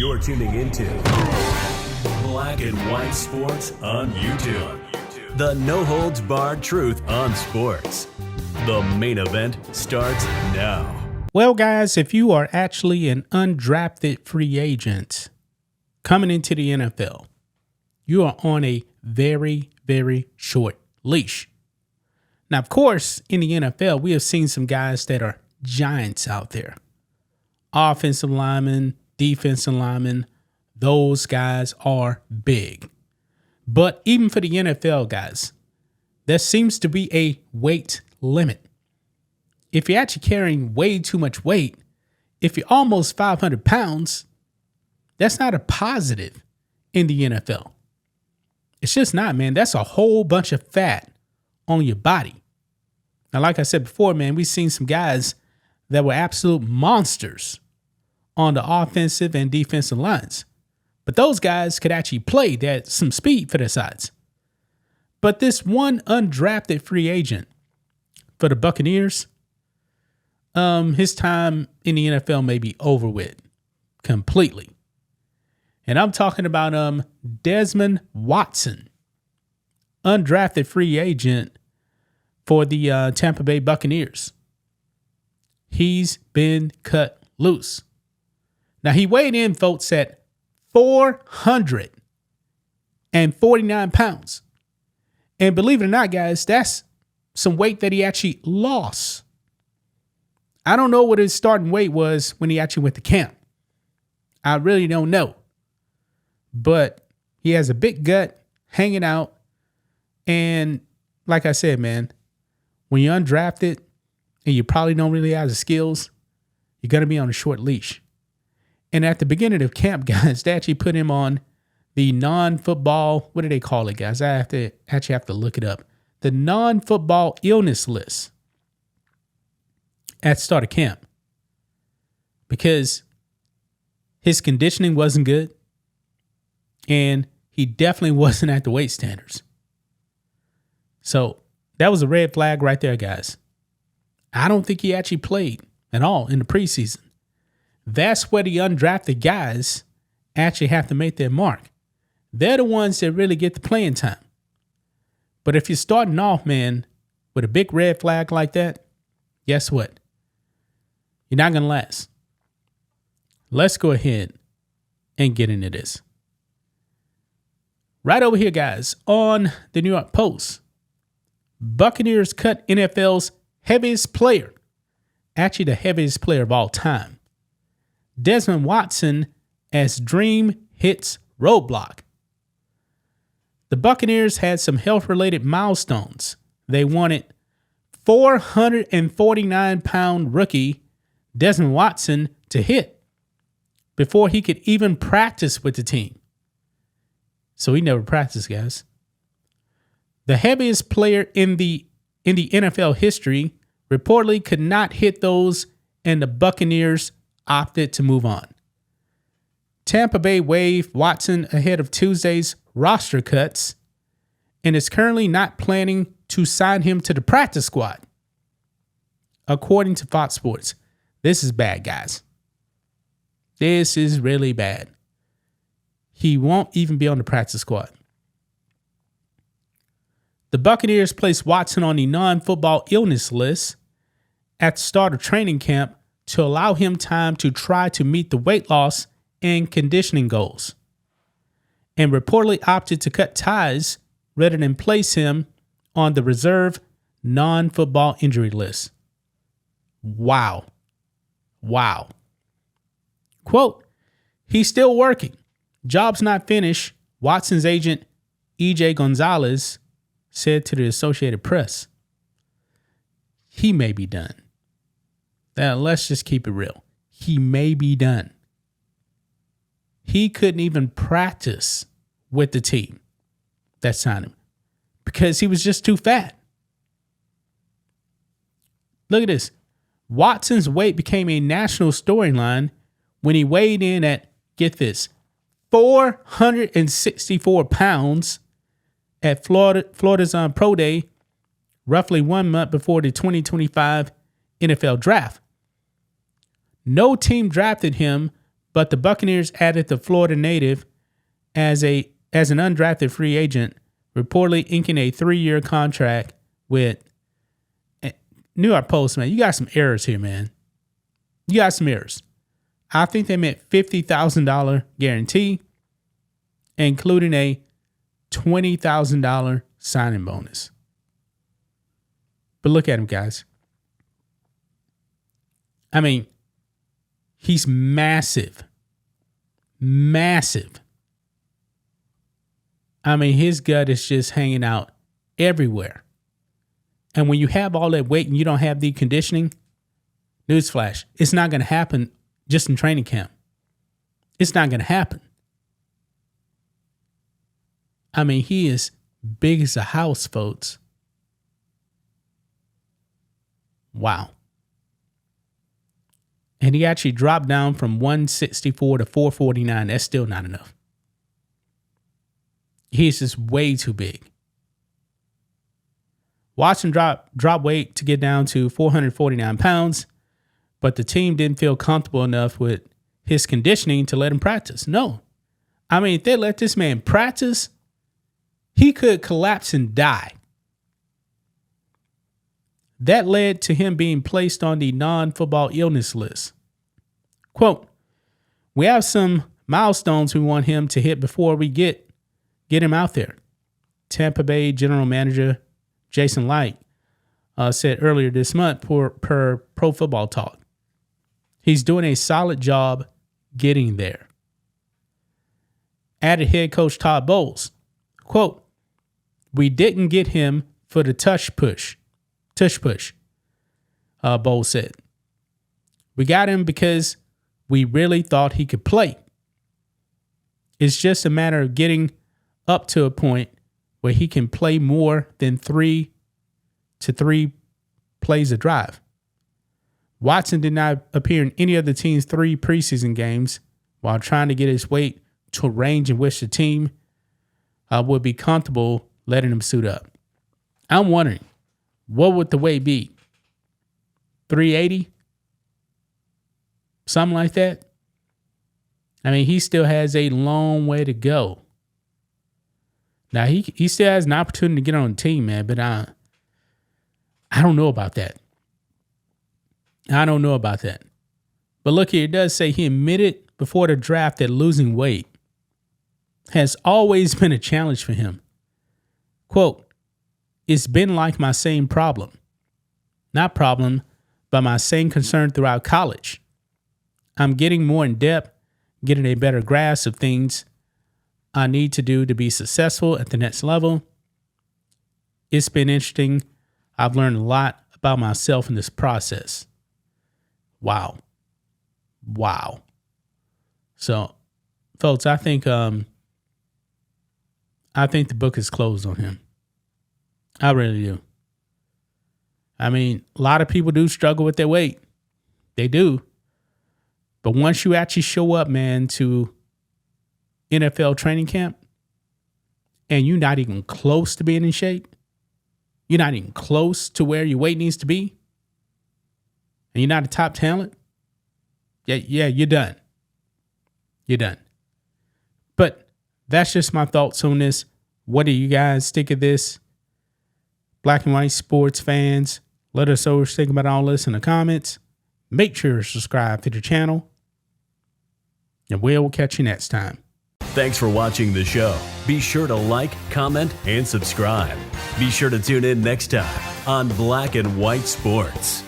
You're tuning into Black and White Sports on YouTube. The no-holds-barred truth on sports. The main event starts now. Well, guys, if you are actually an undrafted free agent coming into the NFL, you are on a very, very short leash. Now, of course, in the NFL, we have seen some guys that are giants out there. Offensive linemen, defensive linemen, those guys are big. But even for the NFL guys, there seems to be a weight limit. If you're actually carrying way too much weight, if you're almost 500 pounds, that's not a positive in the NFL. It's just not, man. That's a whole bunch of fat on your body. Now, like I said before, man, we've seen some guys that were absolute monsters on the offensive and defensive lines. But those guys could actually play. They had some speed for their sides. But this one undrafted free agent for the Buccaneers, his time in the NFL may be over with completely. And I'm talking about Desmond Watson, undrafted free agent for the Tampa Bay Buccaneers. He's been cut loose. Now, he weighed in, folks, at 449 pounds. And believe it or not, guys, that's some weight that he actually lost. I don't know what his starting weight was when he actually went to camp. I really don't know. But he has a big gut hanging out. And like I said, man, when you're undrafted and you probably don't really have the skills, you're going to be on a short leash. And at the beginning of camp, guys, they actually put him on the non-football, what do they call it, guys? I have to look it up. The non-football illness list at start of camp. Because his conditioning wasn't good. And he definitely wasn't at the weight standards. So that was a red flag right there, guys. I don't think he actually played at all in the preseason. That's where the undrafted guys actually have to make their mark. They're the ones that really get the playing time. But if you're starting off, man, with a big red flag like that, guess what? You're not going to last. Let's go ahead and get into this. Right over here, guys, on the New York Post, Buccaneers cut NFL's heaviest player, actually the heaviest player of all time, Desmond Watson, as dream hits roadblock. The Buccaneers had some health-related milestones. They wanted 449-pound rookie Desmond Watson to hit before he could even practice with the team. So he never practiced, guys. The heaviest player in the NFL history reportedly could not hit those, and the Buccaneers opted to move on. Tampa Bay waived Watson ahead of Tuesday's roster cuts and is currently not planning to sign him to the practice squad. According to Fox Sports, this is bad, guys. This is really bad. He won't even be on the practice squad. The Buccaneers placed Watson on the non-football illness list at the start of training camp to allow him time to try to meet the weight loss and conditioning goals, and reportedly opted to cut ties rather than place him on the reserve non-football injury list. Wow. Quote, he's still working. Job's not finished, Watson's agent, E.J. Gonzalez, said to the Associated Press. He may be done. Now, let's just keep it real. He may be done. He couldn't even practice with the team that signed him because he was just too fat. Look at this. Watson's weight became a national storyline when he weighed in at, get this, 464 pounds at Florida's Pro Day, roughly 1 month before the 2025 NFL draft. No team drafted him, But the Buccaneers added the Florida native as an undrafted free agent, reportedly inking a 3-year contract with New York Post. Man, you got some errors here, man. You got some errors. I think they meant $50,000 guarantee, including a $20,000 signing bonus. But look at him, guys. I mean, he's massive. Massive. I mean, his gut is just hanging out everywhere. And when you have all that weight and you don't have the conditioning, newsflash, it's not going to happen just in training camp. It's not going to happen. I mean, he is big as a house, folks. Wow. And he actually dropped down from 164 to 449. That's still not enough. He's just way too big. Watson dropped weight to get down to 449 pounds, but the team didn't feel comfortable enough with his conditioning to let him practice. No. I mean, if they let this man practice, he could collapse and die. That led to him being placed on the non-football illness list. Quote, "We have some milestones we want him to hit before we get him out there," Tampa Bay general manager Jason Light said earlier this month per Pro Football Talk. He's doing a solid job getting there. Added head coach Todd Bowles, quote, "We didn't get him for the tush push, Bowles said. "We got him because we really thought he could play. It's just a matter of getting up to a point where he can play more than 3 plays a drive." Watson did not appear in any of the team's 3 preseason games while trying to get his weight to a range in which the team would be comfortable letting him suit up. I'm wondering, what would the weight be? 380? Something like that? I mean, he still has a long way to go. Now, he still has an opportunity to get on the team, man, but I don't know about that. I don't know about that. But look here, it does say he admitted before the draft that losing weight has always been a challenge for him. Quote, "It's been like my same problem. Not problem, but my same concern throughout college. I'm getting more in depth, getting a better grasp of things I need to do to be successful at the next level. It's been interesting. I've learned a lot about myself in this process." Wow. So, folks, I think the book is closed on him. I really do. I mean, a lot of people do struggle with their weight. They do. But once you actually show up, man, to NFL training camp and you're not even close to being in shape, you're not even close to where your weight needs to be, and you're not a top talent, yeah, you're done. You're done. But that's just my thoughts on this. What do you guys think of this? Black and white sports fans, let us know what you think about all this in the comments. Make sure to subscribe to the channel, and we'll catch you next time. Thanks for watching the show. Be sure to like, comment, and subscribe. Be sure to tune in next time on Black and White Sports.